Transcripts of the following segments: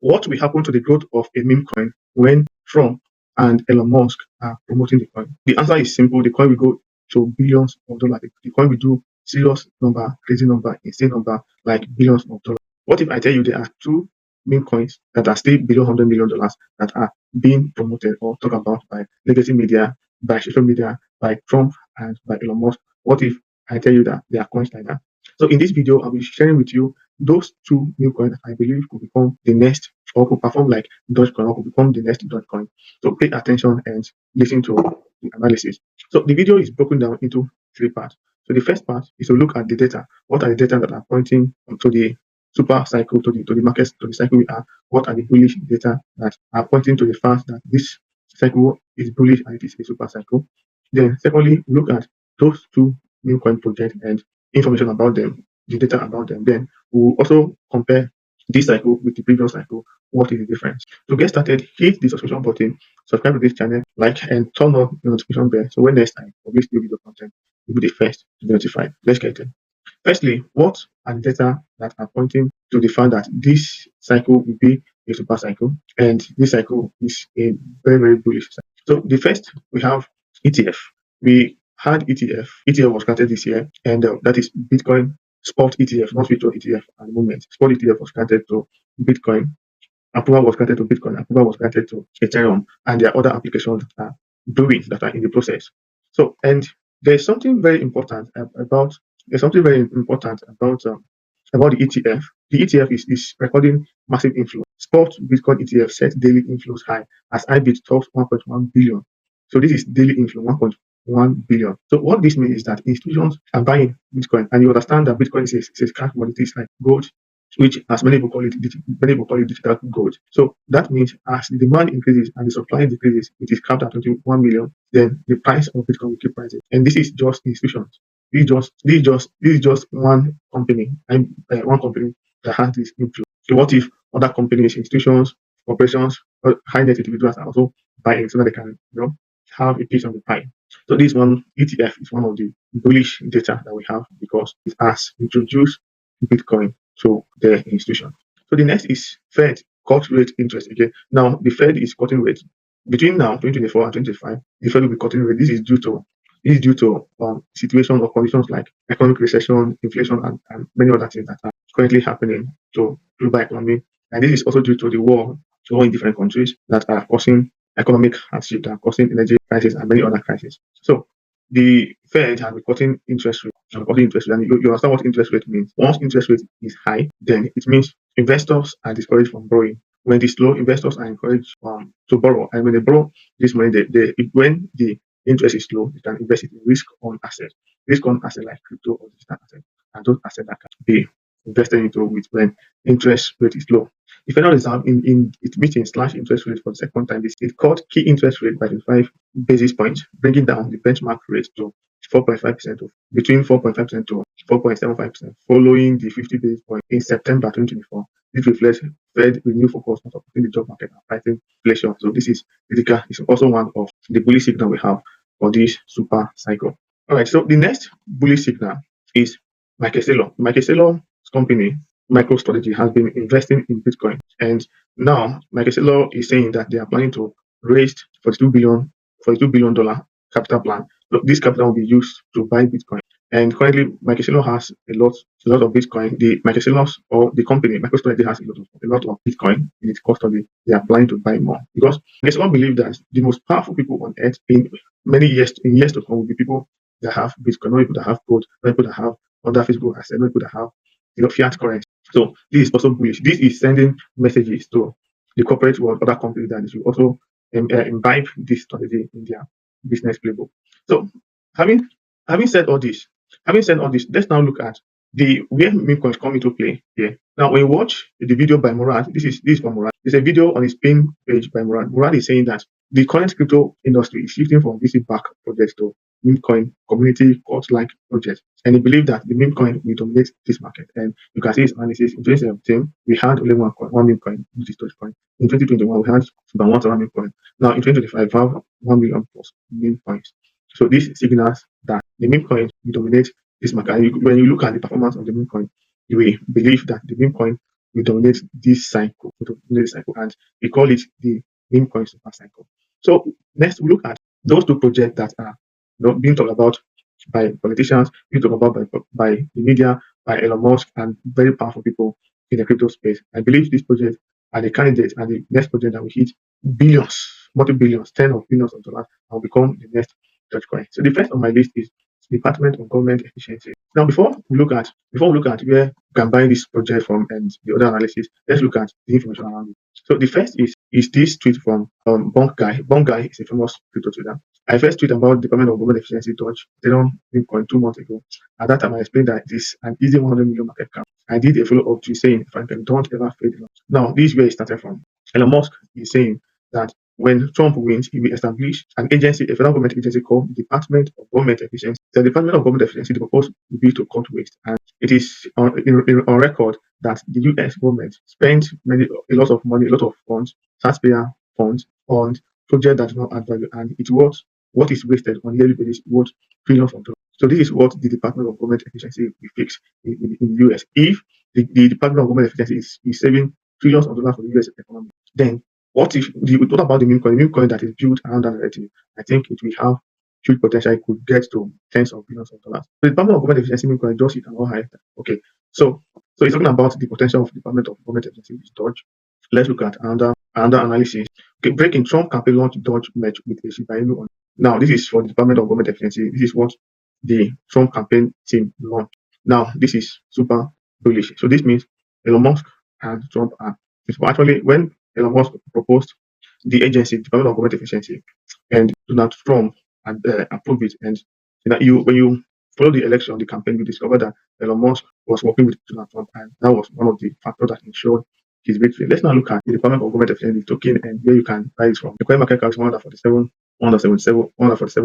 what will happen to the growth of a meme coin when Trump and Elon Musk are promoting the coin? The answer is simple. The coin will go to billions of dollars. The coin will do serious number, crazy number, insane number, like billions of dollars. What if I tell you there are two meme coins that are still below $100 million that are being promoted or talked about by legacy media, by social media, by Trump and by Elon Musk? What if I tell you that there are coins like that? So in this video, I'll be sharing with you those two new coins I believe could become the next, or could perform like Dogecoin, or could become the next Dogecoin. So pay attention and listen to the analysis. So the video is broken down into three parts. So the first part is to look at the data. What are the data that are pointing to the super cycle, to the markets, to the cycle we are? What are the bullish data that are pointing to the fact that this cycle is bullish and it is a super cycle? Then secondly, look at those two new coin projects and information about them, the data about them. Then we'll also compare this cycle with the previous cycle. What is the difference? To get started, hit the subscription button, subscribe to this channel, like, and turn on the notification bell. So when next time I publish new video content, you'll be the first to be notified. Let's get it. Firstly, what are the data that are pointing to the fact that this cycle will be a super cycle and this cycle is a very, very bullish cycle? So the first, we have ETF. We had ETF. ETF was granted this year, and that is Bitcoin Spot ETF, not Future ETF at the moment. Spot ETF was granted to Bitcoin. Approval was granted to Bitcoin. Approval was granted to Ethereum, and there are other applications that are doing that are in the process. So, and there's something very important about the ETF. The ETF is recording massive inflow. Spot Bitcoin ETF set daily inflows high as IBIT tops 1.1 billion. So this is daily inflow, 1.1 billion. So what this means is that institutions are buying Bitcoin, and you understand that Bitcoin is a scarce commodity, it's like gold, which as many people call it digital gold. So that means as the demand increases and the supply decreases, it is capped at 21 million, then the price of Bitcoin will keep rising. And this is just institutions. This is just one company, one company that has this inflow. So what if other companies, institutions, corporations, or high net individuals are also buying so that they can, have a piece of the pie? So this one ETF is one of the bullish data that we have because it has introduced Bitcoin to the institution. So the next is Fed cut rate interest again. Now the Fed is cutting rate between now 2024 and 2025. The Fed will be cutting rate. This is due to situation or conditions like economic recession, inflation, and many other things that are currently happening to global economy. And this is also due to the war in different countries that are causing economic hardship, that are causing energy crisis and many other crises. So the Fed has been cutting interest rate. And you understand what interest rate means. Once interest rate is high, then it means investors are discouraged from borrowing. When it is low, investors are encouraged to borrow. And when they borrow this money, when the interest is low, you can invest it in risk-on assets. Risk-on assets like crypto or digital assets, and those assets that can be invested into with when interest rate is low. The Federal Reserve in its meeting slashed interest rate for the second time. It cut key interest rate by 25 basis points, bringing down the benchmark rate to 4.5% between 4.5% to 4.75%, following the 50 basis point in September 2024. This reflects Fed renewed focus on supporting the job market and fighting inflation. So this is critical. It's also one of the bullish signal we have for this super cycle. All right. So the next bullish signal is Michael Saylor's company, MicroStrategy, has been investing in Bitcoin, and now Michael Saylor is saying that they are planning to raise $42 billion capital plan. So this capital will be used to buy Bitcoin. And currently, Michael Saylor has a lot of Bitcoin. The Michael Saylor's or the company MicroStrategy has a lot of Bitcoin in its custody. They are planning to buy more because Michael Saylor believes that the most powerful people on earth in years to come will be people that have Bitcoin, not people that have gold, not people that have other physical assets, not people that have fiat currency. So this is also bullish. This is sending messages to the corporate world, other companies that they should also imbibe this strategy in their business playbook. So having said all this, let's now look at where meme coins come into play here. Now, when you watch the video by Murad, this is from Murad. There's a video on his pin page by Murad. Murad is saying that the current crypto industry is shifting from VC-backed projects to meme coin community cult-like projects, and he believes that the meme coin will dominate this market. And you can see his analysis. In 2017, we had only one meme coin, which is Dogecoin. In 2021, we had about 1,000 meme coin. Now, in 2025, we have 1 million plus meme coins. So this signals that the meme coin will dominate this market. And when you look at the performance of the meme coin, you will believe that the meme coin will dominate this cycle, and we call it the meme coin super cycle. So next we look at those two projects that are being talked about by politicians, being talked about by the media, by Elon Musk, and very powerful people in the crypto space. I believe these projects are the candidates and the next project that will hit billions, multi-billions, tens of billions of dollars, and will become the next Dogecoin. So the first on my list is Department of Government Efficiency. Now, before we look at where you can buy this project from and the other analysis, let's look at the information around it. So the first is this tweet from Bonk Guy. Bonk Guy is a famous crypto trader. I first tweeted about Department of Government Efficiency Dodge Ethereum Bitcoin 2 months ago. At that time, I explained that it is an easy 100 million market cap. I did a follow-up to saying, Franklin, don't ever fade. Now, this is where it started from. Elon Musk is saying that when Trump wins, he will establish an agency, a federal government agency called Department of Government Efficiency. The Department of Government Efficiency, the proposal will be to cut waste. And it is on record that the US government spent a lot of money, a lot of funds, taxpayer funds, on projects that do not add value. And it's what is wasted on a yearly basis worth trillions of dollars. So this is what the Department of Government Efficiency will fix in the US. If the Department of Government Efficiency is saving trillions of dollars for the US economy, then what about the meme coin? The meme coin that is built around that narrative, I think it will have huge potential. It could get to tens of billions of dollars. So the Department of Government Efficiency meme coin just hit an all high. Okay, so it's talking about the potential of the Department of Government Efficiency with Dodge. Let's look at another analysis. Okay, breaking Trump campaign launch Dodge match with a Shiba Inu on. Now this is for the Department of Government Efficiency. This is what the Trump campaign team launched. Now this is super bullish. So this means Elon Musk and Trump are actually when Elon Musk proposed the agency, Department of Government Efficiency, and Donald Trump approved it. And when you follow the election, the campaign, you discover that Elon Musk was working with Donald Trump, and that was one of the factors that ensured his victory. Let's now look at the Department of Government Efficiency token and where you can buy it from. The coin market cap is 147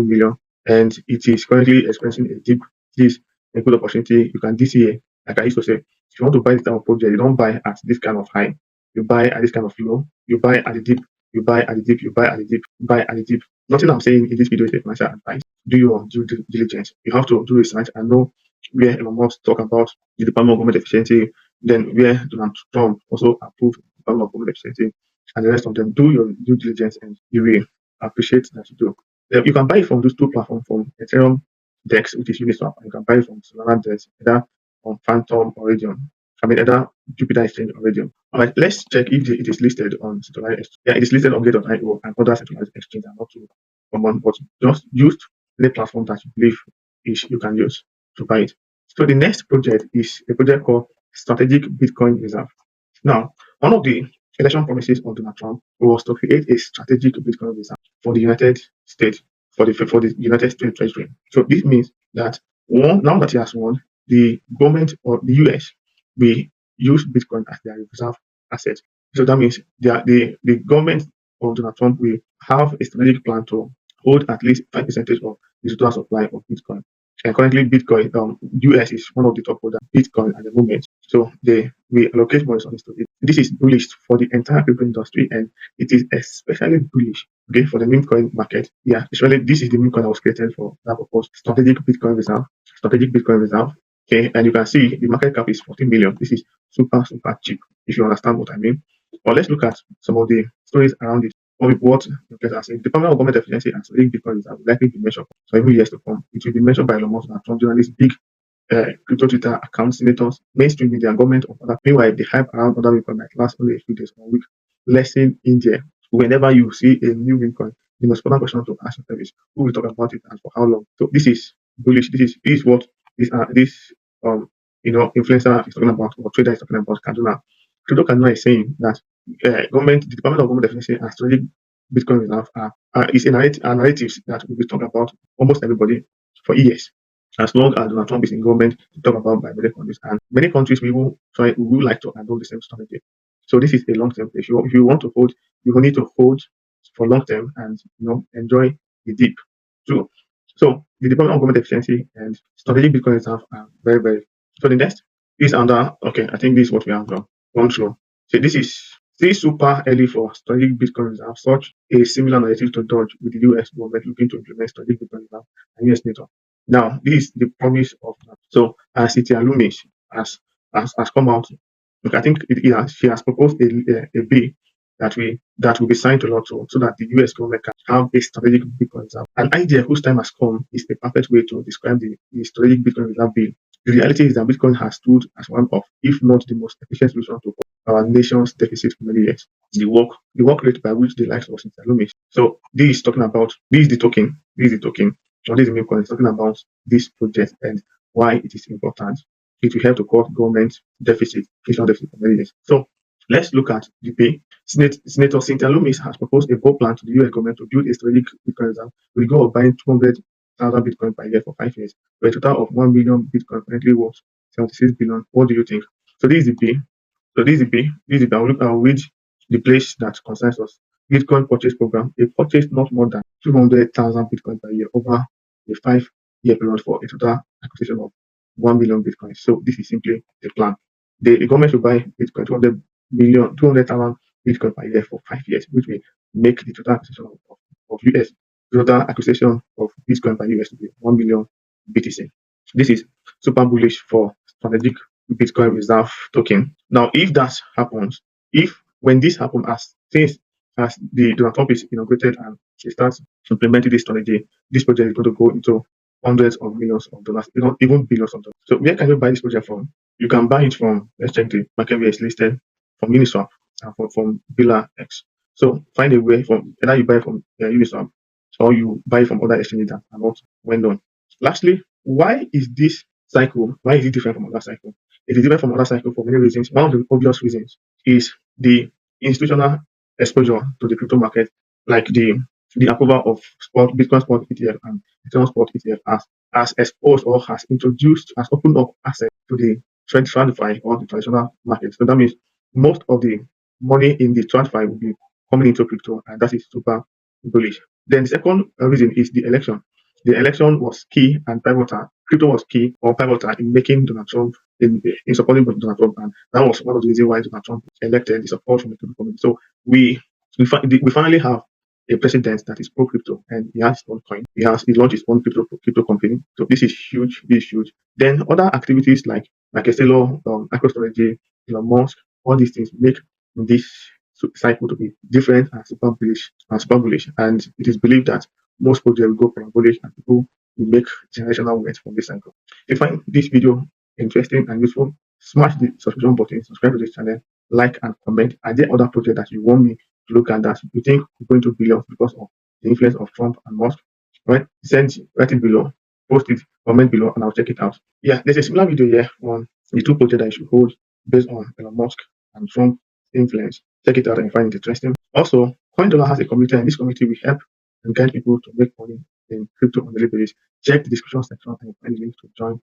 million, and it is currently experiencing a dip. This is a good opportunity. You can DCA, like I used to say, if you want to buy this type of project, you don't buy at this kind of high. You buy at this kind of low, you buy at the dip, you buy at the dip, you buy at the dip, buy at the dip. Nothing I'm saying in this video is a financial advice. Do your due diligence. You have to do research and know where Elon Musk talk about the Department of Government Efficiency, then where Donald Trump also approved the Department of Government Efficiency, and the rest of them. Do your due diligence and you will appreciate that you do. You can buy it from those two platforms, from Ethereum Dex, which is Uniswap, and you can buy it from Solana Dex, either on Phantom or Radium. Either Jupiter Exchange or Radium. All right, let's check if it is listed on centralized exchange. Yeah, it is listed on Gate.io and other centralized exchanges are not too common, but just use the platform that you believe you can use to buy it. So the next project is a project called Strategic Bitcoin Reserve. Now, one of the election promises of Donald Trump was to create a strategic Bitcoin reserve for the United States, for the United States Treasury. So this means that now that he has won, the government or the US we use Bitcoin as their reserve asset. So that means the government of Donald Trump will have a strategic plan to hold at least 5% of the total supply of Bitcoin. And currently, Bitcoin, US is one of the top holders of Bitcoin at the moment. So they will allocate more resources to it. This is bullish for the entire crypto industry, and it is especially bullish, okay, for the meme coin market. Yeah, especially this is the meme coin that was created for that purpose. Strategic Bitcoin Reserve. Okay, and you can see the market cap is 14 million. This is super cheap, if you understand what I mean. But let's look at some of the stories around it. What the are saying. The Department of Government Efficiency and Strategic Bitcoin Reserve will likely be measured for every years to come. It will be measured by Elon Musk and Trump journalists, big crypto Twitter accounts, senators, mainstream media, government of other. Meanwhile, the hype around other Bitcoin might last only a few days or a week. Lesson in there. Whenever you see a new Bitcoin, the most important question to ask yourself is who will talk about it and for how long. So this is bullish. This is what this influencer is talking about, or trader is talking about. Crypto Cardona is saying that the Department of Government Efficiency and Strategic Bitcoin Reserve is a narrative that will be talked about almost everybody for years. As long as Donald Trump is in government, to talk about by many countries, and many countries we will like to adopt the same strategy. So this is a long-term play. If you want to hold, you will need to hold for long term and enjoy the dip too. So the Department of Government Efficiency and Strategic Bitcoin Reserve are very, very. So the next is under. Okay, I think this is what we have gone through. So this is still super early for Strategic Bitcoin Reserve. Such a similar narrative to Dodge, with the US government looking to implement Strategic Bitcoin Reserve and US NATO. Now, this is the promise of. So as City Alumis has come out Look, I think she has proposed a bill that will be signed to law so that the US government can have a strategic Bitcoin reserve. An idea whose time has come is the perfect way to describe the strategic Bitcoin reserve bill. The reality is that Bitcoin has stood as one of, if not the most efficient solution to our nation's deficit for many years. The work rate by which the likes of St. Lumis. So this is talking about this is the token. This is the token. Or this is the meme coin. It's talking about this project and why it is important. It will help to cut government deficit, fiscal deficit for many years. So let's look at the pay. Senator Cynthia Lummis has proposed a bold plan to the US government to build a strategic Bitcoin reserve with the goal of buying 200,000 Bitcoin per year for 5 years, for a total of 1 million Bitcoin currently worth 76 billion. What do you think? So this is the pay. So this is the pay. This is the I'll read the place that concerns us. Bitcoin purchase program. A purchase not more than 200,000 Bitcoin per year over a 5-year period for a total acquisition of 1 million Bitcoin. So this is simply the plan. The government will buy Bitcoin 200,000 Bitcoin per year for 5 years, which will make the total acquisition of US total acquisition of Bitcoin per US to be 1 million BTC. This is super bullish for strategic Bitcoin reserve token. Now, if that happens, if when this happens, as the Donald Trump is inaugurated and he starts implementing this strategy, this project is going to go into hundreds of millions of dollars, even billions of dollars. So where can you buy this project from? You can buy it from, let's check the market where it's listed, from Uniswap and from Billa X. So find a way from either you buy from Uniswap or you buy from other exchanges that are not well known. Lastly, why is this cycle? Why is it different from other cycle? It is different from other cycle for many reasons. One of the obvious reasons is the institutional exposure to the crypto market, like the approval of Bitcoin spot ETF and Ethereum spot ETF has exposed or has opened up access to the TradFi or the traditional market. So that means most of the money in the TradFi will be coming into crypto, and that is super bullish. Then the second reason is the election. The election was key and pivotal. Crypto was key or pivotal in making Donald Trump in supporting Donald Trump, and that was one of the reasons why Donald Trump elected the support from the crypto community. So we finally have a president that is pro crypto and he has his own coin. He launched his own crypto company. So this is huge. This is huge. Then other activities like Estelo, MicroStrategy, Elon Musk, all these things make this cycle to be different and super bullish. And it is believed that most projects will go from bullish and people will make generational wealth from this cycle. If you find this video interesting and useful, smash the subscription button, subscribe to this channel, like and comment. Are there other projects that you want me to look at that you think will go into billions because of the influence of Trump and Musk? Right? Write it below, post it, comment below, and I'll check it out. Yeah, there's a similar video here on the two projects that you should hold based on Elon Musk and Trump influence. Check it out and find it interesting. Also, CoinDollar has a community, and this community will help and guide people to make money in crypto on a daily basis. Check the description section and find the link to join